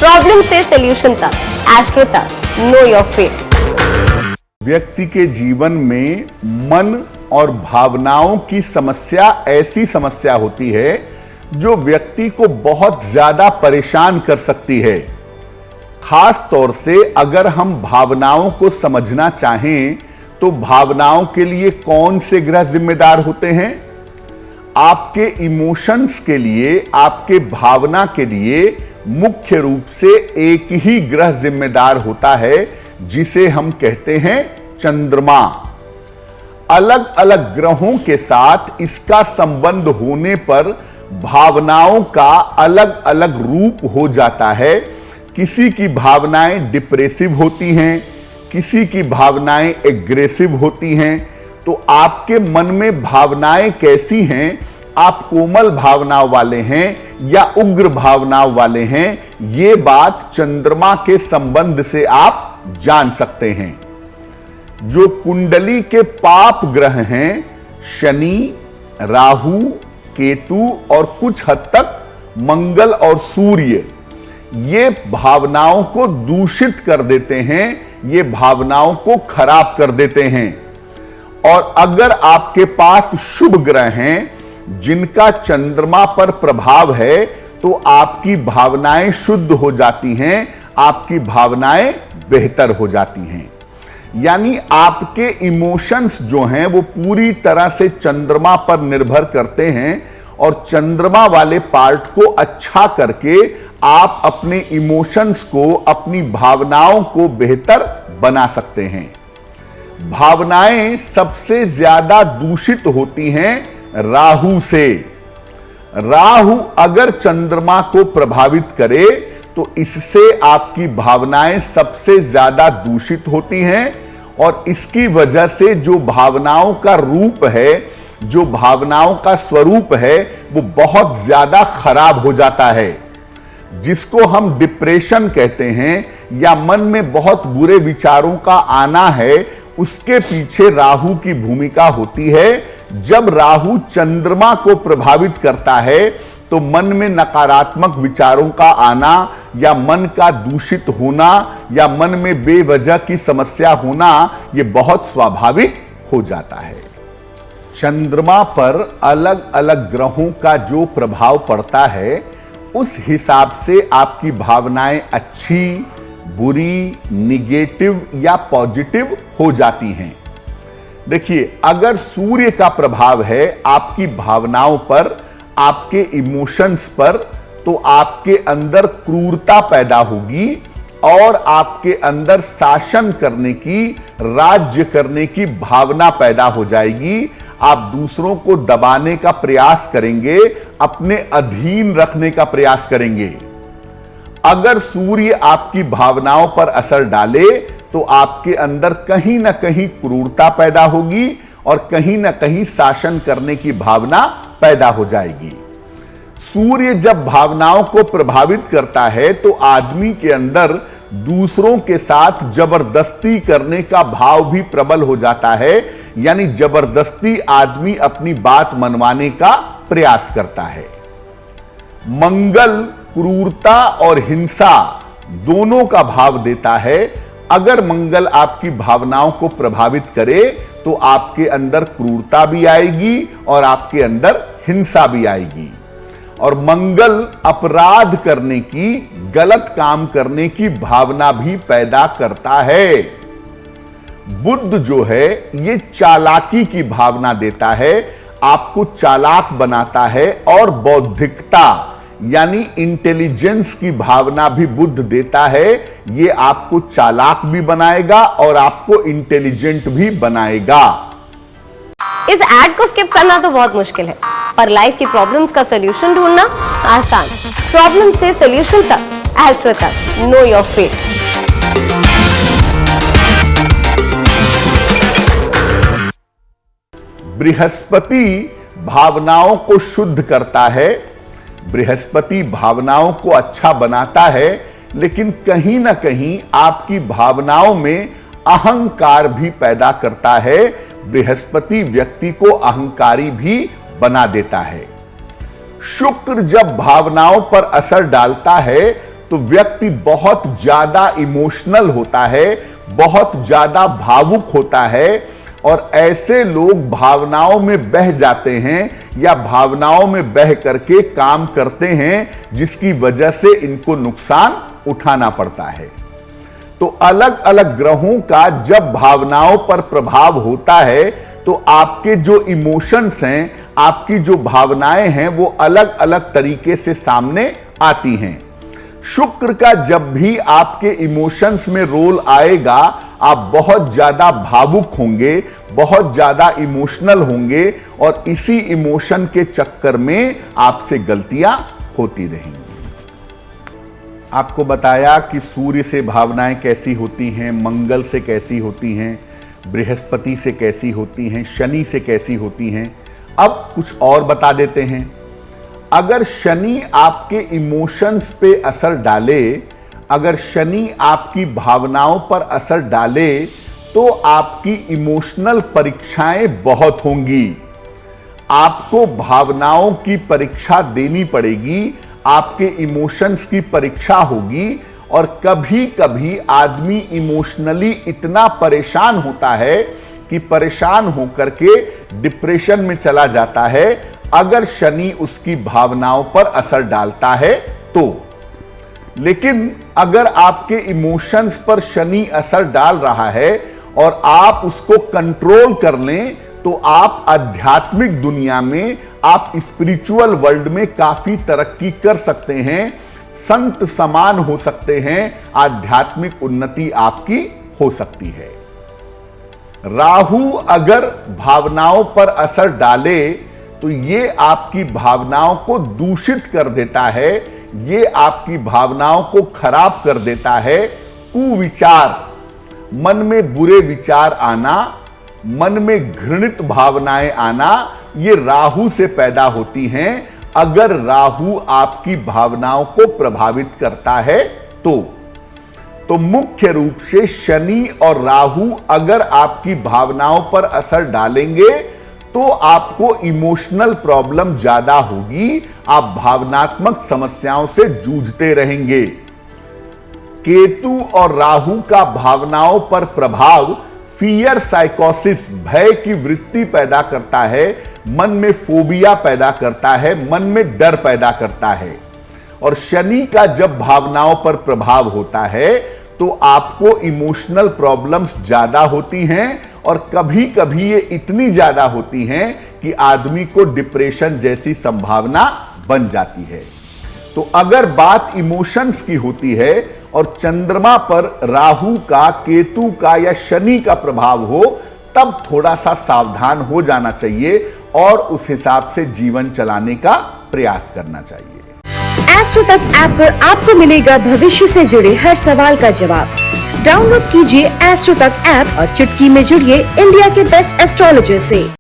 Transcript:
Problem से solution तक, astro तक, नो योर फेट। व्यक्ति के जीवन में मन और भावनाओं की समस्या ऐसी समस्या होती है जो व्यक्ति को बहुत ज्यादा परेशान कर सकती है। खास तौर से अगर हम भावनाओं को समझना चाहें तो भावनाओं के लिए कौन से ग्रह जिम्मेदार होते हैं? आपके इमोशंस के लिए, आपके भावना के लिए मुख्य रूप से एक ही ग्रह जिम्मेदार होता है जिसे हम कहते हैं चंद्रमा। अलग अलग ग्रहों के साथ इसका संबंध होने पर भावनाओं का अलग अलग रूप हो जाता है। किसी की भावनाएं डिप्रेसिव होती हैं, किसी की भावनाएं एग्रेसिव होती हैं। तो आपके मन में भावनाएं कैसी हैं? आप कोमल भावनाओं वाले हैं या उग्र भावनाओं वाले हैं, ये बात चंद्रमा के संबंध से आप जान सकते हैं। जो कुंडली के पाप ग्रह हैं, शनि, राहु, केतु और कुछ हद तक मंगल और सूर्य, ये भावनाओं को दूषित कर देते हैं, ये भावनाओं को खराब कर देते हैं। और अगर आपके पास शुभ ग्रह हैं जिनका चंद्रमा पर प्रभाव है तो आपकी भावनाएं शुद्ध हो जाती हैं, आपकी भावनाएं बेहतर हो जाती हैं। यानी आपके इमोशंस जो हैं वो पूरी तरह से चंद्रमा पर निर्भर करते हैं और चंद्रमा वाले पार्ट को अच्छा करके आप अपने इमोशंस को, अपनी भावनाओं को बेहतर बना सकते हैं। भावनाएं सबसे ज्यादा दूषित होती हैं राहु से। राहु अगर चंद्रमा को प्रभावित करे तो इससे आपकी भावनाएं सबसे ज्यादा दूषित होती हैं और इसकी वजह से जो भावनाओं का रूप है, जो भावनाओं का स्वरूप है, वो बहुत ज्यादा खराब हो जाता है। जिसको हम डिप्रेशन कहते हैं या मन में बहुत बुरे विचारों का आना है, उसके पीछे राहु की भूमिका होती है। जब राहु चंद्रमा को प्रभावित करता है तो मन में नकारात्मक विचारों का आना या मन का दूषित होना या मन में बेवजह की समस्या होना, यह बहुत स्वाभाविक हो जाता है। चंद्रमा पर अलग अलग ग्रहों का जो प्रभाव पड़ता है उस हिसाब से आपकी भावनाएं अच्छी, बुरी, निगेटिव या पॉजिटिव हो जाती हैं। देखिए, अगर सूर्य का प्रभाव है आपकी भावनाओं पर, आपके इमोशंस पर, तो आपके अंदर क्रूरता पैदा होगी और आपके अंदर शासन करने की, राज्य करने की भावना पैदा हो जाएगी। आप दूसरों को दबाने का प्रयास करेंगे, अपने अधीन रखने का प्रयास करेंगे। अगर सूर्य आपकी भावनाओं पर असर डाले तो आपके अंदर कहीं ना कहीं क्रूरता पैदा होगी और कहीं ना कहीं शासन करने की भावना पैदा हो जाएगी। सूर्य जब भावनाओं को प्रभावित करता है तो आदमी के अंदर दूसरों के साथ जबरदस्ती करने का भाव भी प्रबल हो जाता है। यानी जबरदस्ती आदमी अपनी बात मनवाने का प्रयास करता है। मंगल क्रूरता और हिंसा दोनों का भाव देता है। अगर मंगल आपकी भावनाओं को प्रभावित करे तो आपके अंदर क्रूरता भी आएगी और आपके अंदर हिंसा भी आएगी। और मंगल अपराध करने की, गलत काम करने की भावना भी पैदा करता है। बुध जो है ये चालाकी की भावना देता है, आपको चालाक बनाता है और बौद्धिकता यानी इंटेलिजेंस की भावना भी बुध देता है। ये आपको चालाक भी बनाएगा और आपको इंटेलिजेंट भी बनाएगा। इस एड को स्किप करना तो बहुत मुश्किल है, पर लाइफ की प्रॉब्लम्स का सॉल्यूशन ढूंढना आसान। प्रॉब्लम से सॉल्यूशन तक, एस्ट्रो तक, नो योर फेट। बृहस्पति भावनाओं को शुद्ध करता है, बृहस्पति भावनाओं को अच्छा बनाता है, लेकिन कहीं ना कहीं आपकी भावनाओं में अहंकार भी पैदा करता है। बृहस्पति व्यक्ति को अहंकारी भी बना देता है। शुक्र जब भावनाओं पर असर डालता है तो व्यक्ति बहुत ज्यादा इमोशनल होता है, बहुत ज्यादा भावुक होता है और ऐसे लोग भावनाओं में बह जाते हैं या भावनाओं में बह करके काम करते हैं, जिसकी वजह से इनको नुकसान उठाना पड़ता है। तो अलग अलग ग्रहों का जब भावनाओं पर प्रभाव होता है तो आपके जो इमोशंस हैं, आपकी जो भावनाएं हैं, वो अलग अलग तरीके से सामने आती हैं। शुक्र का जब भी आपके इमोशंस में रोल आएगा, आप बहुत ज्यादा भावुक होंगे, बहुत ज्यादा इमोशनल होंगे और इसी इमोशन के चक्कर में आपसे गलतियां होती रहेंगी। आपको बताया कि सूर्य से भावनाएं कैसी होती हैं, मंगल से कैसी होती हैं, बृहस्पति से कैसी होती हैं, शनि से कैसी होती हैं। अब कुछ और बता देते हैं। अगर शनि आपके इमोशंस पे असर डाले, अगर शनि आपकी भावनाओं पर असर डाले, तो आपकी इमोशनल परीक्षाएं बहुत होंगी। आपको भावनाओं की परीक्षा देनी पड़ेगी, आपके इमोशंस की परीक्षा होगी और कभी कभी आदमी इमोशनली इतना परेशान होता है कि परेशान होकर के डिप्रेशन में चला जाता है, अगर शनि उसकी भावनाओं पर असर डालता है तो। लेकिन अगर आपके इमोशंस पर शनि असर डाल रहा है और आप उसको कंट्रोल कर लें, तो आप आध्यात्मिक दुनिया में, आप स्पिरिचुअल वर्ल्ड में काफी तरक्की कर सकते हैं, संत समान हो सकते हैं, आध्यात्मिक उन्नति आपकी हो सकती है। राहु अगर भावनाओं पर असर डाले तो ये आपकी भावनाओं को दूषित कर देता है, ये आपकी भावनाओं को खराब कर देता है। कुविचार, मन में बुरे विचार आना, मन में घृणित भावनाएं आना, ये राहु से पैदा होती हैं। अगर राहु आपकी भावनाओं को प्रभावित करता है तो मुख्य रूप से शनि और राहु अगर आपकी भावनाओं पर असर डालेंगे तो आपको इमोशनल प्रॉब्लम ज्यादा होगी, आप भावनात्मक समस्याओं से जूझते रहेंगे। केतु और राहु का भावनाओं पर प्रभाव फियर साइकोसिस, भय की वृत्ति पैदा करता है, मन में फोबिया पैदा करता है, मन में डर पैदा करता है। और शनि का जब भावनाओं पर प्रभाव होता है तो आपको इमोशनल प्रॉब्लम्स ज्यादा होती हैं और कभी कभी ये इतनी ज्यादा होती हैं कि आदमी को डिप्रेशन जैसी संभावना बन जाती है। तो अगर बात इमोशंस की होती है और चंद्रमा पर राहु का, केतु का या शनि का प्रभाव हो, तब थोड़ा सा सावधान हो जाना चाहिए और उस हिसाब से जीवन चलाने का प्रयास करना चाहिए। एस्ट्रो तक ऐप पर आपको मिलेगा भविष्य से जुड़े हर सवाल का जवाब। डाउनलोड कीजिए एस्ट्रो तक ऐप और चुटकी में जुड़िए इंडिया के बेस्ट एस्ट्रोलॉजर से।